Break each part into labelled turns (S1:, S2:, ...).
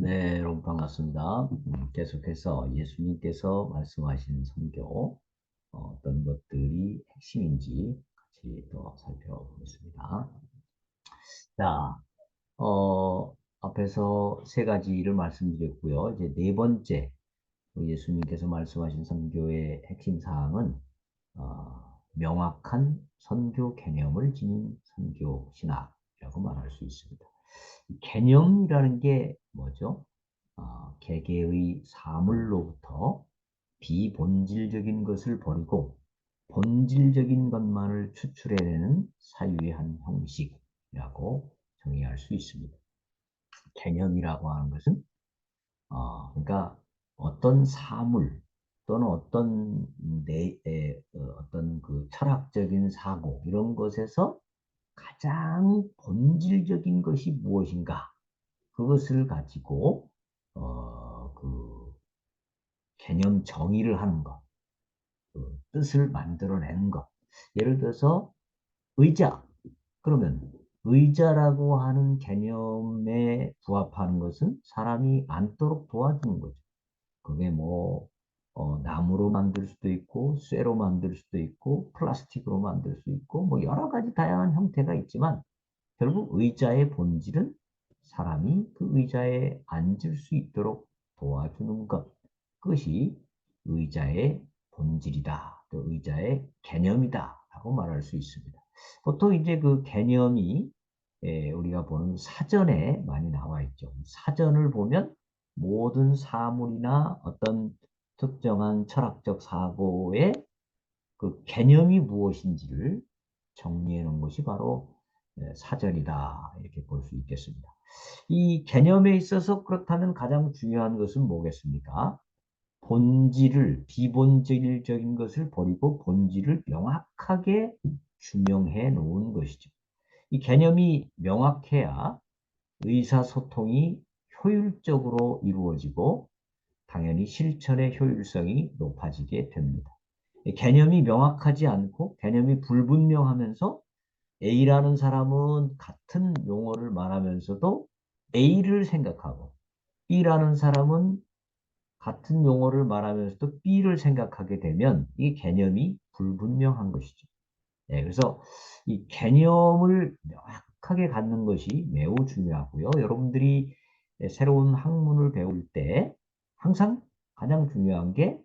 S1: 네, 여러분 반갑습니다. 계속해서 예수님께서 말씀하신 선교, 어떤 것들이 핵심인지 같이 또 살펴보겠습니다. 자, 앞에서 세 가지를 말씀드렸고요. 이제 네 번째, 예수님께서 말씀하신 선교의 핵심 사항은 명확한 선교 개념을 지닌 선교 신학이라고 말할 수 있습니다. 이 개념이라는 게 뭐죠? 개개의 사물로부터 비본질적인 것을 버리고 본질적인 것만을 추출해내는 사유의 한 형식이라고 정의할 수 있습니다. 개념이라고 하는 것은 그러니까 어떤 사물 또는 어떤 그 철학적인 사고 이런 것에서 가장 본질적인 것이 무엇인가 그것을 가지고 그 개념 정의를 하는 것, 그 뜻을 만들어내는 것. 예를 들어서 의자. 그러면 의자라고 하는 개념에 부합하는 것은 사람이 앉도록 도와주는 거죠. 그게 뭐 나무로 만들 수도 있고 쇠로 만들 수도 있고 플라스틱으로 만들 수 있고 뭐 여러 가지 다양한 형태가 있지만 결국 의자의 본질은 사람이 그 의자에 앉을 수 있도록 도와주는 것. 그것이 의자의 본질이다. 또 의자의 개념이다. 라고 말할 수 있습니다. 보통 이제 그 개념이 우리가 보는 사전에 많이 나와 있죠. 사전을 보면 모든 사물이나 어떤 특정한 철학적 사고의 그 개념이 무엇인지를 정리해 놓은 것이 바로 사전이다. 이렇게 볼 수 있겠습니다. 이 개념에 있어서 그렇다면 가장 중요한 것은 뭐겠습니까? 비본질적인 것을 버리고 본질을 명확하게 규명해 놓은 것이죠. 이 개념이 명확해야 의사소통이 효율적으로 이루어지고 당연히 실천의 효율성이 높아지게 됩니다. 개념이 명확하지 않고 개념이 불분명하면서 A라는 사람은 같은 용어를 말하면서도 A를 생각하고 B라는 사람은 같은 용어를 말하면서도 B를 생각하게 되면 이 개념이 불분명한 것이죠. 네, 그래서 이 개념을 명확하게 갖는 것이 매우 중요하고요. 여러분들이 새로운 학문을 배울 때 항상 가장 중요한 게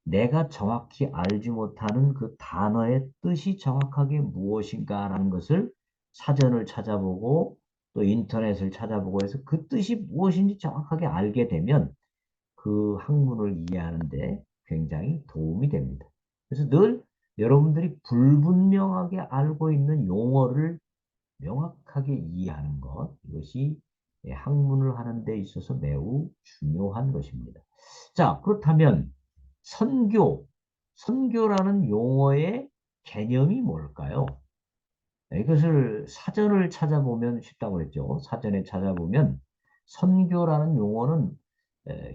S1: 내가 정확히 알지 못하는 그 단어의 뜻이 정확하게 무엇인가라는 것을 사전을 찾아보고 또 인터넷을 찾아보고 해서 그 뜻이 무엇인지 정확하게 알게 되면 그 학문을 이해하는데 굉장히 도움이 됩니다. 그래서 늘 여러분들이 불분명하게 알고 있는 용어를 명확하게 이해하는 것, 이것이 학문을 하는 데 있어서 매우 중요한 것입니다. 자, 그렇다면 선교, 선교라는 용어의 개념이 뭘까요? 이것을 사전을 찾아보면 쉽다고 그랬죠. 사전에 찾아보면 선교라는 용어는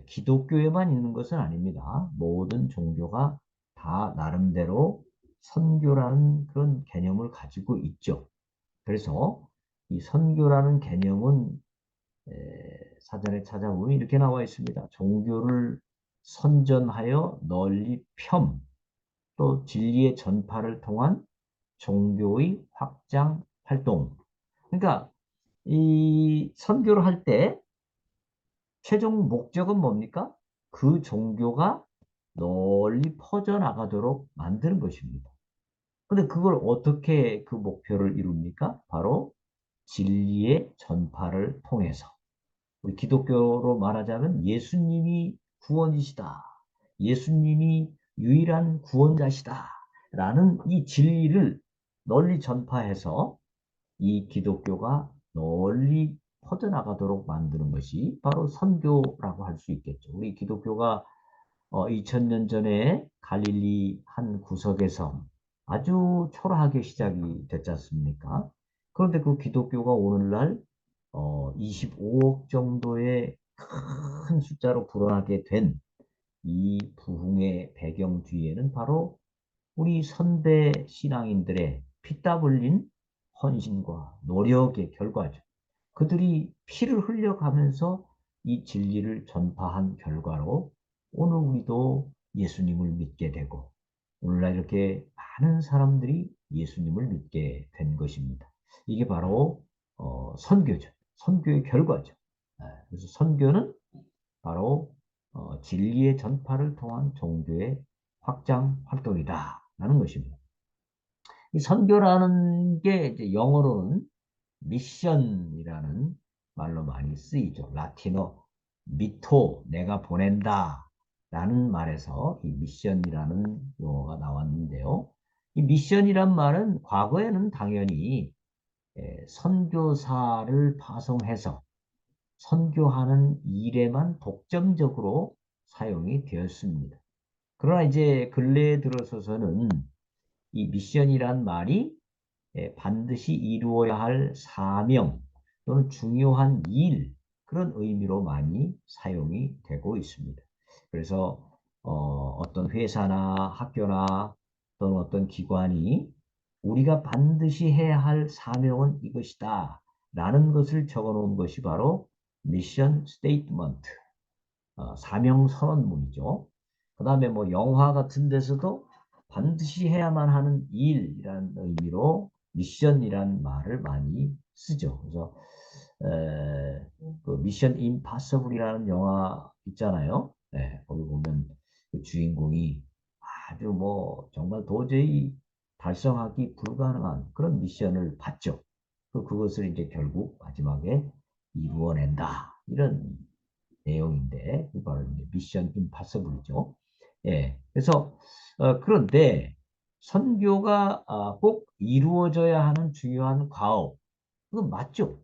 S1: 기독교에만 있는 것은 아닙니다. 모든 종교가 다 나름대로 선교라는 그런 개념을 가지고 있죠. 그래서 이 선교라는 개념은 사전에 찾아보면 이렇게 나와 있습니다. 종교를 선전하여 널리 또 진리의 전파를 통한 종교의 확장 활동. 그러니까 이 선교를 할 때 최종 목적은 뭡니까? 그 종교가 널리 퍼져나가도록 만드는 것입니다. 근데 그걸 어떻게 그 목표를 이룹니까? 바로 진리의 전파를 통해서. 우리 기독교로 말하자면 예수님이 구원이시다. 예수님이 유일한 구원자시다. 라는 이 진리를 널리 전파해서 이 기독교가 널리 퍼져나가도록 만드는 것이 바로 선교라고 할 수 있겠죠. 우리 기독교가 2000년 전에 갈릴리 한 구석에서 아주 초라하게 시작이 됐지 않습니까? 그런데 그 기독교가 오늘날 25억 정도의 큰 숫자로 불어나게 된 이 부흥의 배경 뒤에는 바로 우리 선대 신앙인들의 피땀 흘린 헌신과 노력의 결과죠. 그들이 피를 흘려가면서 이 진리를 전파한 결과로 오늘 우리도 예수님을 믿게 되고 오늘날 이렇게 많은 사람들이 예수님을 믿게 된 것입니다. 이게 바로 선교죠. 선교의 결과죠. 그래서 선교는 바로 진리의 전파를 통한 종교의 확장 활동이다라는 것입니다. 이 선교라는 게 이제 영어로는 미션이라는 말로 많이 쓰이죠. 라틴어 미토, 내가 보낸다 라는 말에서 이 미션이라는 용어가 나왔는데요. 이 미션이란 말은 과거에는 당연히 선교사를 파송해서 선교하는 일에만 독점적으로 사용이 되었습니다. 그러나 이제 근래에 들어서서는 이 미션이란 말이 반드시 이루어야 할 사명 또는 중요한 일 그런 의미로 많이 사용이 되고 있습니다. 그래서 어떤 회사나 학교나 또는 어떤 기관이 우리가 반드시 해야 할 사명은 이것이다 라는 것을 적어 놓은 것이 바로 미션 스테이트먼트 사명 선언문이죠. 그 다음에 뭐 영화 같은 데서도 반드시 해야만 하는 일이라는 의미로 미션이라는 말을 많이 쓰죠. 그래서 그 미션 임파서블이라는 영화 있잖아요. 네, 거기 보면 그 주인공이 아주 뭐 정말 도저히 달성하기 불가능한 그런 미션을 받죠. 그것을 이제 결국 마지막에 이루어낸다. 이런 내용인데 바로 이제 미션 임파서블이죠. 예, 그래서 그런데 선교가 꼭 이루어져야 하는 중요한 과업 그건 맞죠.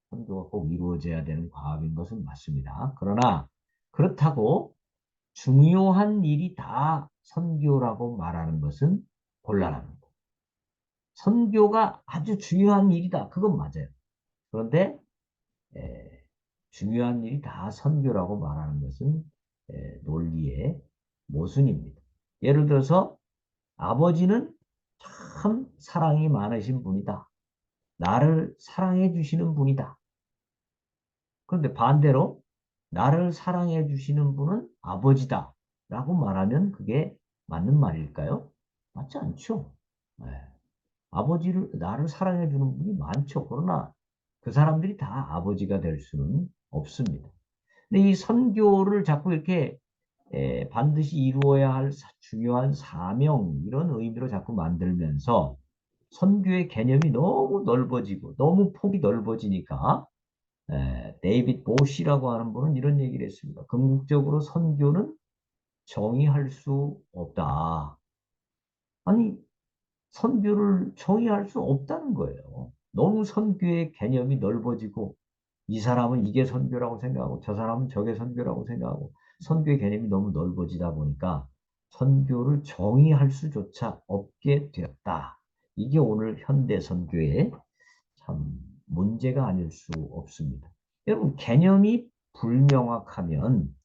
S1: 선교가 꼭 이루어져야 되는 과업인 것은 맞습니다. 그러나 그렇다고 중요한 일이 다 선교라고 말하는 것은 곤란합니다. 선교가 아주 중요한 일이다. 그건 맞아요. 그런데 에, 중요한 일이 다 선교라고 말하는 것은 논리의 모순입니다. 예를 들어서 아버지는 참 사랑이 많으신 분이다. 나를 사랑해 주시는 분이다. 그런데 반대로 나를 사랑해 주시는 분은 아버지다. 라고 말하면 그게 맞는 말일까요? 맞지 않죠. 네. 나를 사랑해 주는 분이 많죠. 그러나 그 사람들이 다 아버지가 될 수는 없습니다. 근데 이 선교를 자꾸 이렇게 반드시 이루어야 할 중요한 사명 이런 의미로 자꾸 만들면서 선교의 개념이 너무 넓어지고 너무 폭이 넓어지니까 데이빗 보시라고 하는 분은 이런 얘기를 했습니다. 궁극적으로 선교는 정의할 수 없다. 아니 선교를 정의할 수 없다는 거예요. 너무 선교의 개념이 넓어지고 이 사람은 이게 선교라고 생각하고 저 사람은 저게 선교라고 생각하고 선교의 개념이 너무 넓어지다 보니까 선교를 정의할 수조차 없게 되었다. 이게 오늘 현대 선교의 참 문제가 아닐 수 없습니다. 여러분 개념이 불명확하면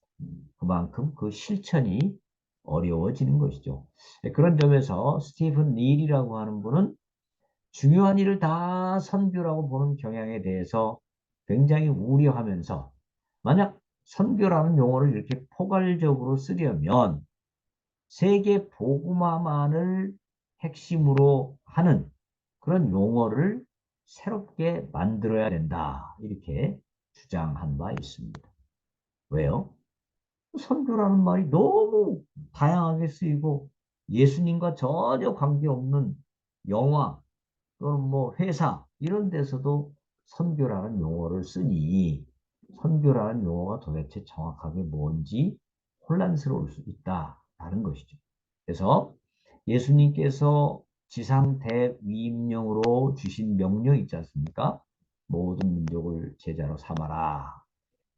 S1: 그만큼 그 실천이 어려워지는 것이죠. 그런 점에서 스티븐 닐이라고 하는 분은 중요한 일을 다 선교라고 보는 경향에 대해서 굉장히 우려하면서 만약 선교라는 용어를 이렇게 포괄적으로 쓰려면 세계 복음화만을 핵심으로 하는 그런 용어를 새롭게 만들어야 된다. 이렇게 주장한 바 있습니다. 왜요? 선교라는 말이 너무 다양하게 쓰이고 예수님과 전혀 관계없는 영화 또는 뭐 회사 이런 데서도 선교라는 용어를 쓰니 선교라는 용어가 도대체 정확하게 뭔지 혼란스러울 수 있다라는 것이죠. 그래서 예수님께서 지상 대위임령으로 주신 명령 있지 않습니까? 모든 민족을 제자로 삼아라.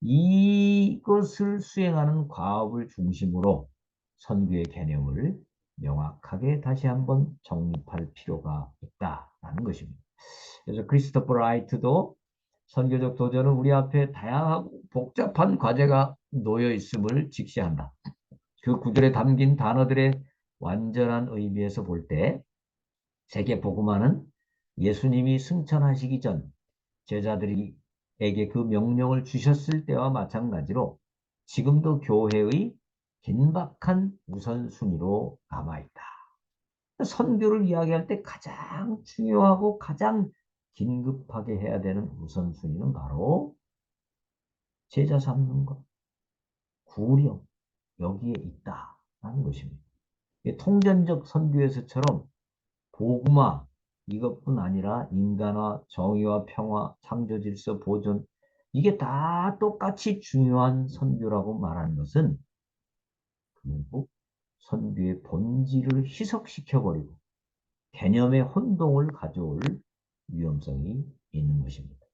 S1: 이것을 수행하는 과업을 중심으로 선교의 개념을 명확하게 다시 한번 정립할 필요가 있다라는 것입니다. 그래서 크리스토퍼 라이트도 선교적 도전은 우리 앞에 다양하고 복잡한 과제가 놓여 있음을 직시한다. 그 구절에 담긴 단어들의 완전한 의미에서 볼 때 세계 복음화는 예수님이 승천하시기 전 제자들이 그 명령을 주셨을 때와 마찬가지로 지금도 교회의 긴박한 우선순위로 남아있다. 선교를 이야기할 때 가장 중요하고 가장 긴급하게 해야 되는 우선순위는 바로 제자 삼는 것, 구령, 여기에 있다라는 것입니다. 통전적 선교에서처럼 복음화 이것뿐 아니라 인간화, 정의와 평화, 창조 질서 보존 이게 다 똑같이 중요한 선교라고 말하는 것은 결국 선교의 본질을 희석시켜버리고 개념의 혼동을 가져올 위험성이 있는 것입니다.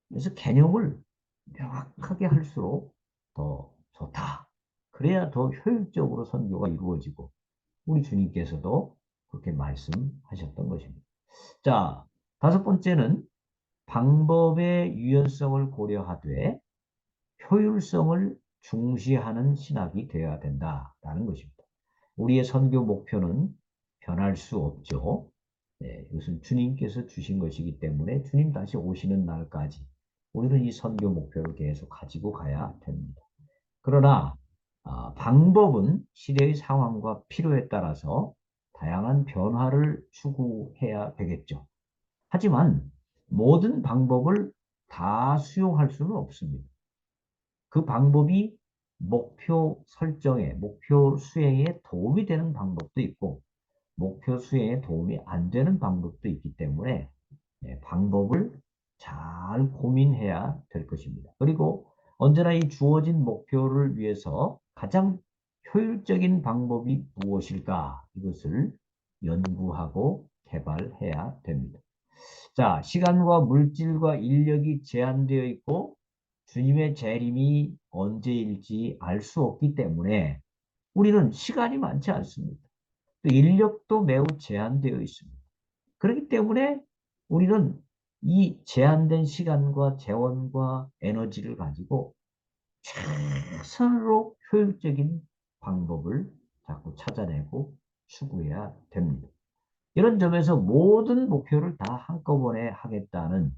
S1: 그래서 개념을 명확하게 할수록 더 좋다. 그래야 더 효율적으로 선교가 이루어지고 우리 주님께서도 그렇게 말씀하셨던 것입니다. 자, 다섯 번째는 방법의 유연성을 고려하되 효율성을 중시하는 신학이 되어야 된다라는 것입니다. 우리의 선교 목표는 변할 수 없죠. 네, 이것은 주님께서 주신 것이기 때문에 주님 다시 오시는 날까지 우리는 이 선교 목표를 계속 가지고 가야 됩니다. 그러나 방법은 시대의 상황과 필요에 따라서 다양한 변화를 추구해야 되겠죠. 하지만 모든 방법을 다 수용할 수는 없습니다. 그 방법이 목표 설정에, 목표 수행에 도움이 되는 방법도 있고 목표 수행에 도움이 안 되는 방법도 있기 때문에 방법을 잘 고민해야 될 것입니다. 그리고 언제나 이 주어진 목표를 위해서 가장 효율적인 방법이 무엇일까? 이것을 연구하고 개발해야 됩니다. 자, 시간과 물질과 인력이 제한되어 있고 주님의 재림이 언제일지 알 수 없기 때문에 우리는 시간이 많지 않습니다. 또 인력도 매우 제한되어 있습니다. 그렇기 때문에 우리는 이 제한된 시간과 재원과 에너지를 가지고 최선으로 효율적인 방법을 자꾸 찾아내고 추구해야 됩니다. 이런 점에서 모든 목표를 다 한꺼번에 하겠다는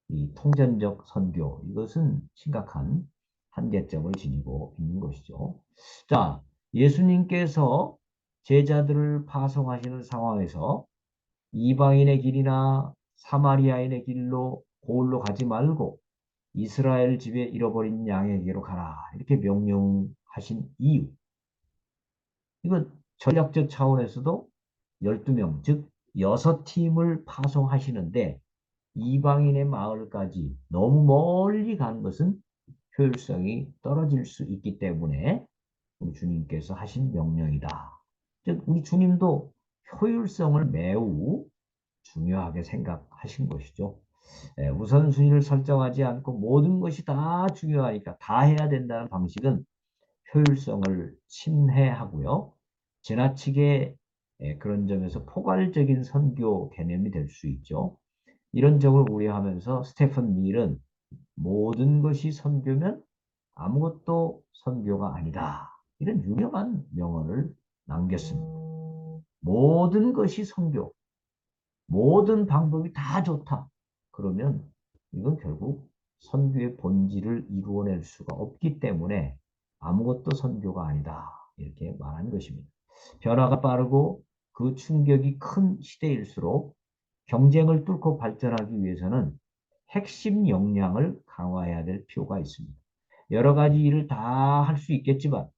S1: 이 통전적 선교, 이것은 심각한 한계점을 지니고 있는 것이죠. 자, 예수님께서 제자들을 파송하시는 상황에서 이방인의 길이나 사마리아인의 길로 고을로 가지 말고 이스라엘 집에 잃어버린 양에게로 가라. 이렇게 명령하신 이유. 이건 전략적 차원에서도 12명, 즉 6팀을 파송하시는데 이방인의 마을까지 너무 멀리 가는 것은 효율성이 떨어질 수 있기 때문에 우리 주님께서 하신 명령이다. 즉 우리 주님도 효율성을 매우 중요하게 생각하신 것이죠. 우선순위를 설정하지 않고 모든 것이 다 중요하니까 다 해야 된다는 방식은 효율성을 침해하고요. 지나치게 그런 점에서 포괄적인 선교 개념이 될 수 있죠. 이런 점을 우려하면서 스테픈 밀은 모든 것이 선교면 아무것도 선교가 아니다. 이런 유명한 명언을 남겼습니다. 모든 것이 선교, 모든 방법이 다 좋다. 그러면 이건 결국 선교의 본질을 이루어낼 수가 없기 때문에 아무것도 선교가 아니다. 이렇게 말하는 것입니다. 변화가 빠르고 그 충격이 큰 시대일수록 경쟁을 뚫고 발전하기 위해서는 핵심 역량을 강화해야 될 필요가 있습니다. 여러 가지 일을 다 할 수 있겠지만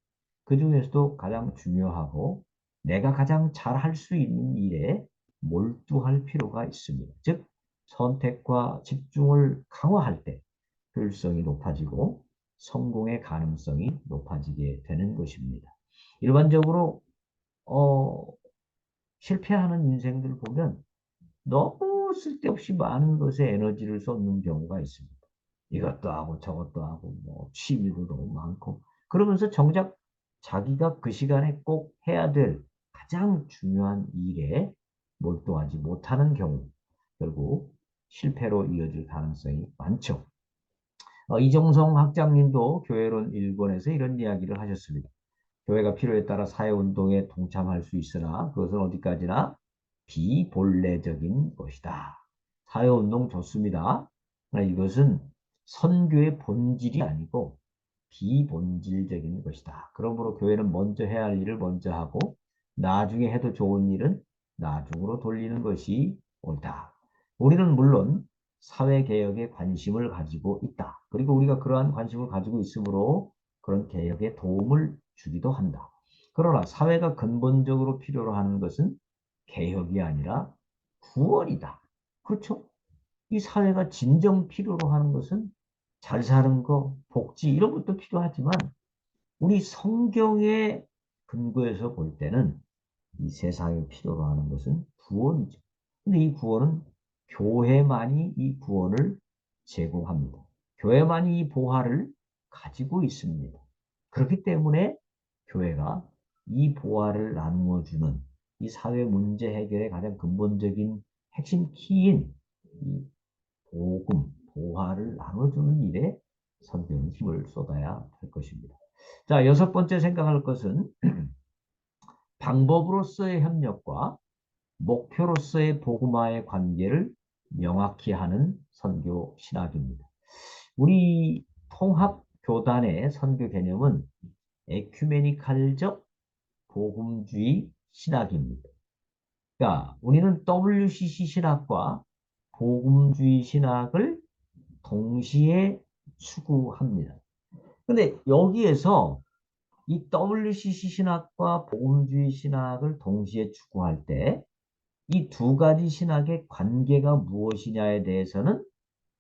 S1: 그 중에서도 가장 중요하고 내가 가장 잘 할 수 있는 일에 몰두할 필요가 있습니다. 즉 선택과 집중을 강화할 때 효율성이 높아지고 성공의 가능성이 높아지게 되는 것입니다. 일반적으로 어, 실패하는 인생들 보면 너무 쓸데없이 많은 것에 에너지를 쏟는 경우가 있습니다. 이것도 하고 저것도 하고 뭐 취미도 너무 많고 그러면서 정작 자기가 그 시간에 꼭 해야 될 가장 중요한 일에 몰두하지 못하는 경우 결국 실패로 이어질 가능성이 많죠. 이종성 학장님도 교회론 일본에서 이런 이야기를 하셨습니다. 교회가 필요에 따라 사회운동에 동참할 수 있으나 그것은 어디까지나 비본래적인 것이다. 사회운동 좋습니다. 그러나 이것은 선교의 본질이 아니고 비본질적인 것이다. 그러므로 교회는 먼저 해야 할 일을 먼저 하고 나중에 해도 좋은 일은 나중으로 돌리는 것이 옳다. 우리는 물론 사회개혁에 관심을 가지고 있다. 그리고 우리가 그러한 관심을 가지고 있으므로 그런 개혁에 도움을 주기도 한다. 그러나 사회가 근본적으로 필요로 하는 것은 개혁이 아니라 구원이다. 그렇죠? 이 사회가 진정 필요로 하는 것은 잘 사는 거, 복지 이런 것도 필요하지만 우리 성경의 근거에서 볼 때는 이 세상에 필요로 하는 것은 구원이죠. 근데 이 구원은 교회만이 이 구원을 제공합니다. 교회만이 이 보화를 가지고 있습니다. 그렇기 때문에 교회가 이 보화를 나누어 주는 이 사회 문제 해결의 가장 근본적인 핵심 키인 이 복음, 보화를 나눠주는 일에 선교는 힘을 쏟아야 할 것입니다. 자, 여섯 번째 생각할 것은 방법으로서의 협력과 목표로서의 복음화의 관계를 명확히 하는 선교 신학입니다. 우리 통합교단의 선교 개념은 에큐메니칼적 복음주의 신학입니다. 그러니까 우리는 WCC 신학과 복음주의 신학을 동시에 추구합니다. 근데 여기에서 이 WCC 신학과 복음주의 신학을 동시에 추구할 때 이 두 가지 신학의 관계가 무엇이냐에 대해서는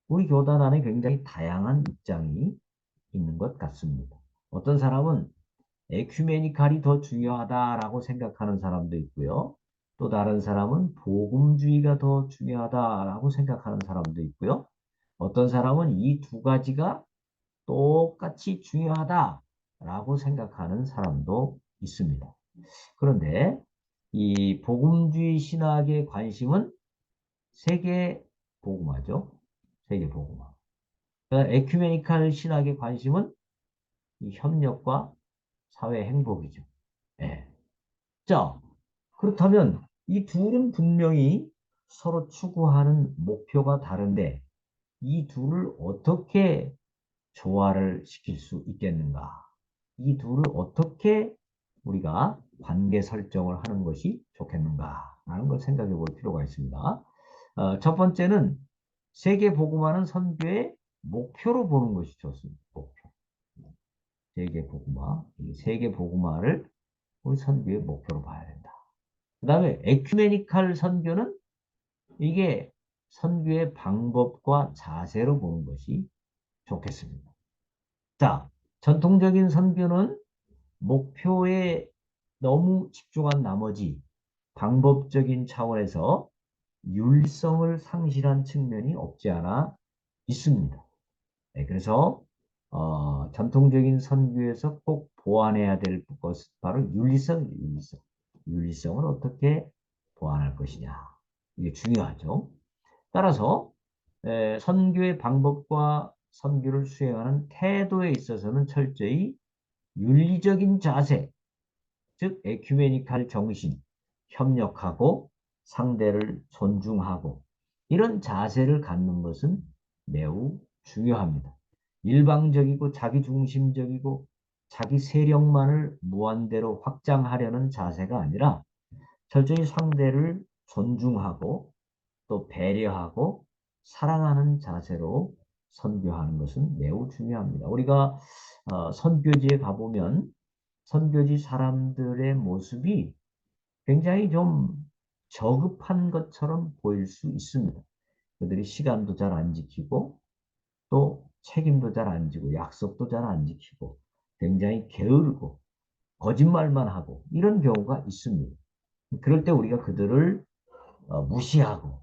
S1: 우리 교단 안에 굉장히 다양한 입장이 있는 것 같습니다. 어떤 사람은 에큐메니칼이 더 중요하다라고 생각하는 사람도 있고요. 또 다른 사람은 복음주의가 더 중요하다라고 생각하는 사람도 있고요. 어떤 사람은 이 두 가지가 똑같이 중요하다라고 생각하는 사람도 있습니다. 그런데 이 복음주의 신학의 관심은 세계 복음화죠. 세계 복음화. 에큐메니칼 신학의 관심은 이 협력과 사회 행복이죠. 예. 자, 그렇다면 이 둘은 분명히 서로 추구하는 목표가 다른데 이 둘을 어떻게 조화를 시킬 수 있겠는가? 이 둘을 어떻게 우리가 관계 설정을 하는 것이 좋겠는가? 라는 걸 생각해 볼 필요가 있습니다. 첫 번째는 세계 복음화는 선교의 목표로 보는 것이 좋습니다. 목표. 세계 복음화. 이 세계 복음화를 우리 선교의 목표로 봐야 된다. 그 다음에 에큐메니칼 선교는 이게 선교의 방법과 자세로 보는 것이 좋겠습니다. 자, 전통적인 선교는 목표에 너무 집중한 나머지 방법적인 차원에서 윤리성을 상실한 측면이 없지 않아 있습니다. 네, 그래서 전통적인 선교에서 꼭 보완해야 될 것은 바로 윤리성, 윤리성. 윤리성을 어떻게 보완할 것이냐. 이게 중요하죠. 따라서 선교의 방법과 선교를 수행하는 태도에 있어서는 철저히 윤리적인 자세, 즉 에큐메니칼 정신, 협력하고 상대를 존중하고 이런 자세를 갖는 것은 매우 중요합니다. 일방적이고 자기중심적이고 자기 세력만을 무한대로 확장하려는 자세가 아니라 철저히 상대를 존중하고 또 배려하고 사랑하는 자세로 선교하는 것은 매우 중요합니다. 우리가 선교지에 가보면 선교지 사람들의 모습이 굉장히 좀 저급한 것처럼 보일 수 있습니다. 그들이 시간도 잘 안 지키고 또 책임도 잘 안 지고 약속도 잘 안 지키고 굉장히 게으르고 거짓말만 하고 이런 경우가 있습니다. 그럴 때 우리가 그들을 무시하고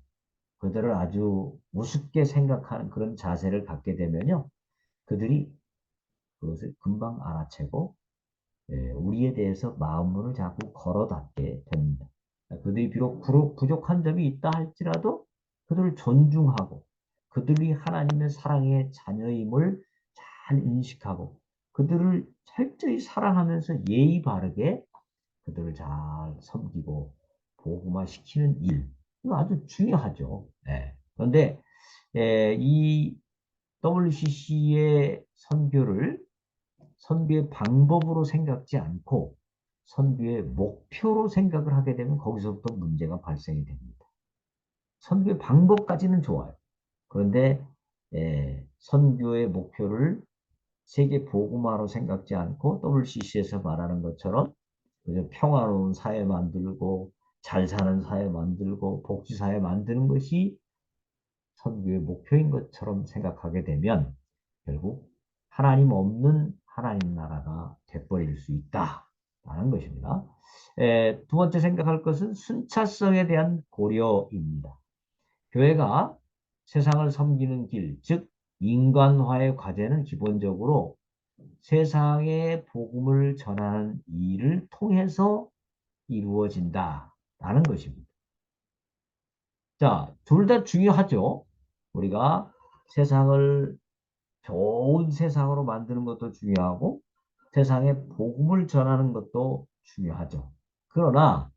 S1: 그들을 아주 우습게 생각하는 그런 자세를 갖게 되면요. 그들이 그것을 금방 알아채고 우리에 대해서 마음문을 자꾸 걸어 닫게 됩니다. 그들이 비록 부족한 점이 있다 할지라도 그들을 존중하고 그들이 하나님의 사랑의 자녀임을 잘 인식하고 그들을 철저히 사랑하면서 예의 바르게 그들을 잘 섬기고 복음화시키는 일. 이거 아주 중요하죠. 네. 그런데 이 WCC의 선교의 방법으로 생각지 않고 선교의 목표로 생각을 하게 되면 거기서부터 문제가 발생이 됩니다. 선교의 방법까지는 좋아요. 그런데 선교의 목표를 세계 복음화로 생각지 않고 WCC에서 말하는 것처럼 평화로운 사회 만들고 잘 사는 사회 만들고 복지사회 만드는 것이 선교의 목표인 것처럼 생각하게 되면 결국 하나님 없는 하나님 나라가 돼버릴 수 있다라는 것입니다. 두 번째 생각할 것은 순차성에 대한 고려입니다. 교회가 세상을 섬기는 길, 즉 인간화의 과제는 기본적으로 세상에 복음을 전하는 일을 통해서 이루어진다라는 것입니다. 자, 둘 다 중요하죠. 우리가 세상을 좋은 세상으로 만드는 것도 중요하고 세상에 복음을 전하는 것도 중요하죠. 그러나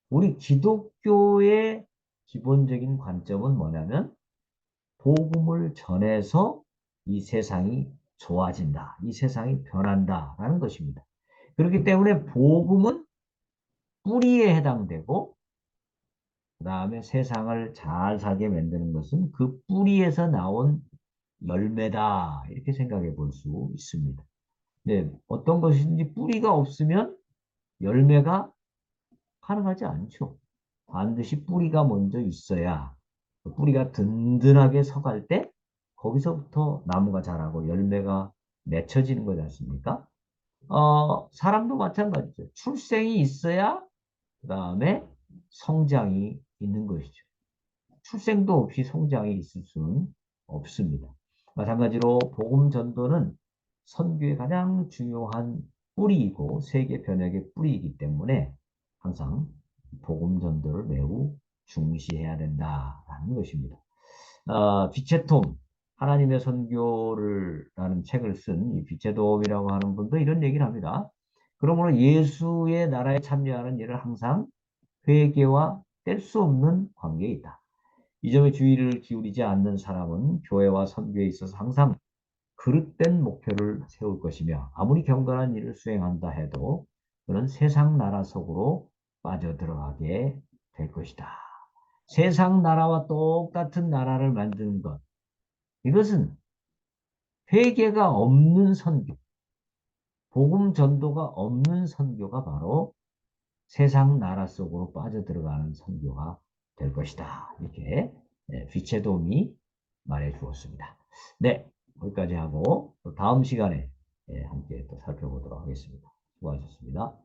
S1: 우리 기독교의 기본적인 관점은 뭐냐면 복음을 전해서 이 세상이 좋아진다. 이 세상이 변한다라는 것입니다. 그렇기 때문에 복음은 뿌리에 해당되고 그 다음에 세상을 잘 살게 만드는 것은 그 뿌리에서 나온 열매다. 이렇게 생각해 볼 수 있습니다. 네, 어떤 것인지 뿌리가 없으면 열매가 가능하지 않죠. 반드시 뿌리가 먼저 있어야 그 뿌리가 든든하게 서갈 때 거기서부터 나무가 자라고 열매가 맺혀지는 거지 않습니까? 사람도 마찬가지죠. 출생이 있어야 그 다음에 성장이 있는 것이죠. 출생도 없이 성장이 있을 수는 없습니다. 마찬가지로 복음 전도는 선교의 가장 중요한 뿌리이고 세계 변혁의 뿌리이기 때문에 항상 복음 전도를 매우 중시해야 된다라는 것입니다. 빛의 톰, 하나님의 선교를 라는 책을 쓴 이 빛의 도움이라고 하는 분도 이런 얘기를 합니다. 그러므로 예수의 나라에 참여하는 일은 항상 회개와 뗄 수 없는 관계에 있다. 이 점에 주의를 기울이지 않는 사람은 교회와 선교에 있어서 항상 그릇된 목표를 세울 것이며 아무리 경건한 일을 수행한다 해도 그는 세상 나라 속으로 빠져들어가게 될 것이다. 세상 나라와 똑같은 나라를 만드는 것. 이것은 회개가 없는 선교, 복음 전도가 없는 선교가 바로 세상 나라 속으로 빠져들어가는 선교가 될 것이다. 이렇게 빛의 도움이 말해 주었습니다. 네, 거기까지 하고 또 다음 시간에 함께 또 살펴보도록 하겠습니다. 수고하셨습니다.